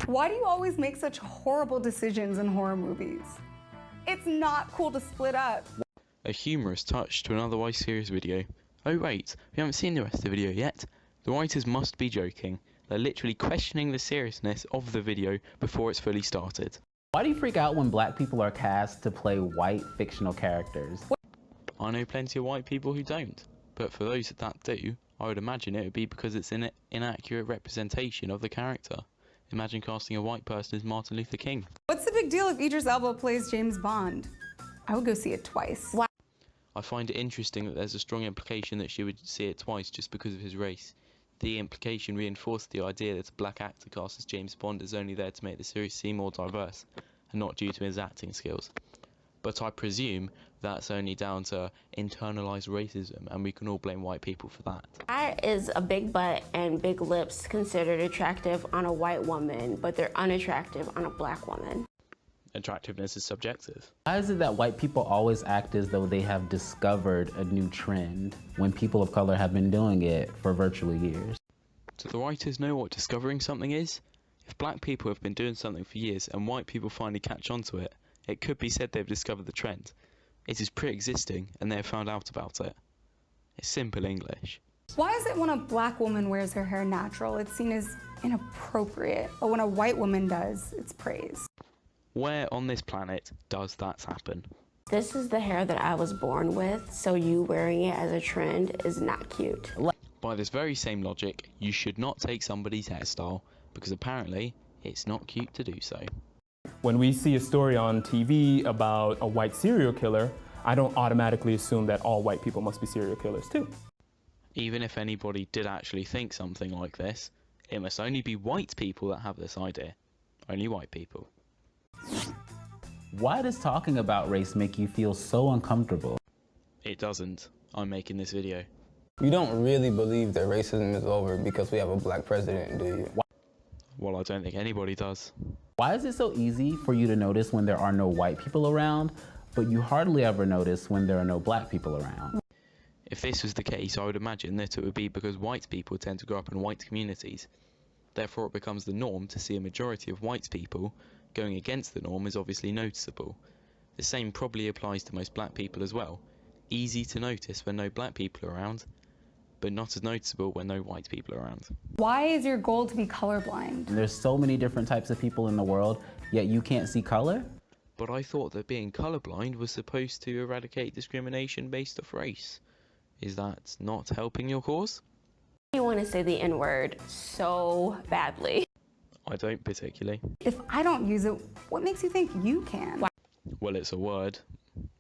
Why do you always make such horrible decisions in horror movies? It's not cool to split up. A humorous touch to an otherwise serious video. Oh wait, we haven't seen the rest of the video yet. The writers must be joking. They're literally questioning the seriousness of the video before it's fully started. Why do you freak out when black people are cast to play white fictional characters? I know plenty of white people who don't, but for those that do, I would imagine it would be because it's an inaccurate representation of the character. Imagine casting a white person as Martin Luther King. What's the big deal if Idris Elba plays James Bond? I would go see it twice. Why? I find it interesting that there's a strong implication that she would see it twice just because of his race. The implication reinforced the idea that a black actor cast as James Bond is only there to make the series seem more diverse, and not due to his acting skills. But I presume that's only down to internalized racism, and we can all blame white people for that. Why is a big butt and big lips considered attractive on a white woman, but they're unattractive on a black woman? Attractiveness is subjective. Why is it that white people always act as though they have discovered a new trend when people of color have been doing it for virtually years? Do the writers know what discovering something is? If black people have been doing something for years and white people finally catch on to it, it could be said they've discovered the trend. It is pre-existing and they have found out about it. It's simple English. Why is it when a black woman wears her hair natural, it's seen as inappropriate, but when a white woman does, it's praised? Where on this planet does that happen? This is the hair that I was born with, so you wearing it as a trend is not cute. By this very same logic, you should not take somebody's hairstyle because apparently it's not cute to do so. When we see a story on TV about a white serial killer, I don't automatically assume that all white people must be serial killers too. Even if anybody did actually think something like this, it must only be white people that have this idea. Only white people. Why does talking about race make you feel so uncomfortable? It doesn't. I'm making this video. You don't really believe that racism is over because we have a black president, do you? Well, I don't think anybody does. Why is it so easy for you to notice when there are no white people around, but you hardly ever notice when there are no black people around? If this was the case, I would imagine that it would be because white people tend to grow up in white communities. Therefore, it becomes the norm to see a majority of white people going against the norm is obviously noticeable. The same probably applies to most black people as well. Easy to notice when no black people are around, but not as noticeable when no white people are around. Why is your goal to be colorblind? There's so many different types of people in the world, yet you can't see color? But I thought that being colorblind was supposed to eradicate discrimination based off race. Is that not helping your cause? You want to say the N-word so badly. I don't particularly. If I don't use it, what makes you think you can? Well, it's a word.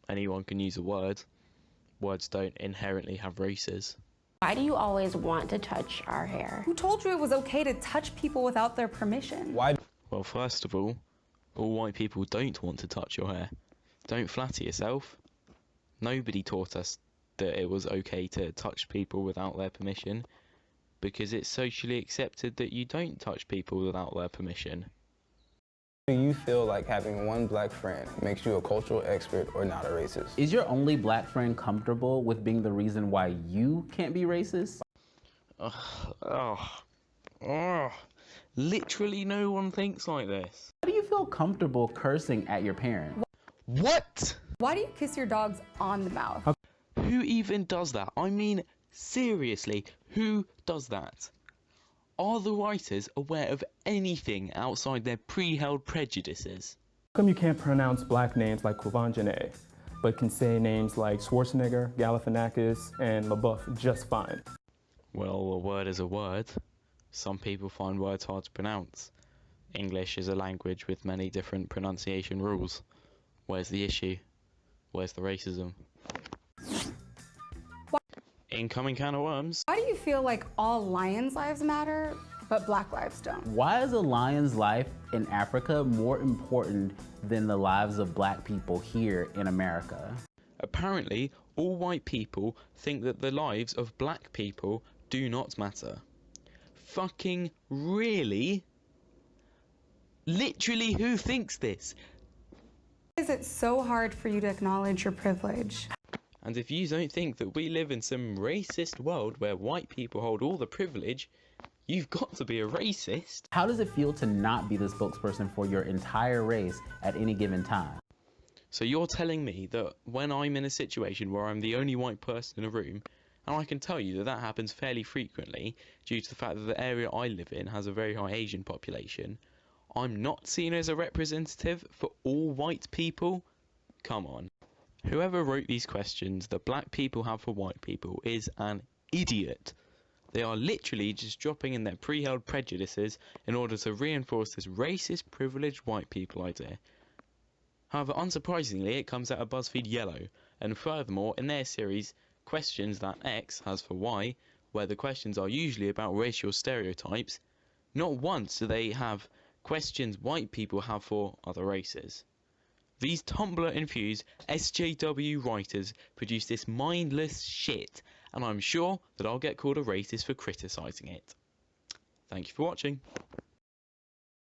Anyone can use a word. Words don't inherently have races. Why do you always want to touch our hair? Who told you it was okay to touch people without their permission? Why? Well, first of all white people don't want to touch your hair. Don't flatter yourself. Nobody taught us that it was okay to touch people without their permission, because it's socially accepted that you don't touch people without their permission. Do you feel like having one black friend makes you a cultural expert or not a racist? Is your only black friend comfortable with being the reason why you can't be racist? Literally no one thinks like this. How do you feel comfortable cursing at your parents? What? Why do you kiss your dogs on the mouth? Who even does that? I mean, seriously, who does that? Are the writers aware of anything outside their pre-held prejudices? How come you can't pronounce black names like Quvenzhané, but can say names like Schwarzenegger, Galifianakis, and LaBeouf just fine? Well, a word is a word. Some people find words hard to pronounce. English is a language with many different pronunciation rules. Where's the issue? Where's the racism? Incoming can of worms. Why do you feel like all lions' lives matter, but black lives don't? Why is a lion's life in Africa more important than the lives of black people here in America? Apparently, all white people think that the lives of black people do not matter. Fucking really? Literally, who thinks this? Why is it so hard for you to acknowledge your privilege? And if you don't think that we live in some racist world where white people hold all the privilege, You've got to be a racist. How does it feel to not be the spokesperson for your entire race at any given time? So you're telling me that when I'm in a situation where I'm the only white person in a room, and I can tell you that that happens fairly frequently due to the fact that the area I live in has a very high Asian population, I'm not seen as a representative for all white people? Come on. Whoever wrote these questions that black people have for white people is an idiot. They are literally just dropping in their pre-held prejudices in order to reinforce this racist, privileged white people idea. However, unsurprisingly, it comes out of Buzzfeed Yellow, and furthermore, in their series, Questions That X Has for Y, where the questions are usually about racial stereotypes, not once do they have questions white people have for other races. These Tumblr-infused SJW writers produce this mindless shit, and I'm sure that I'll get called a racist for criticising it. Thank you for watching.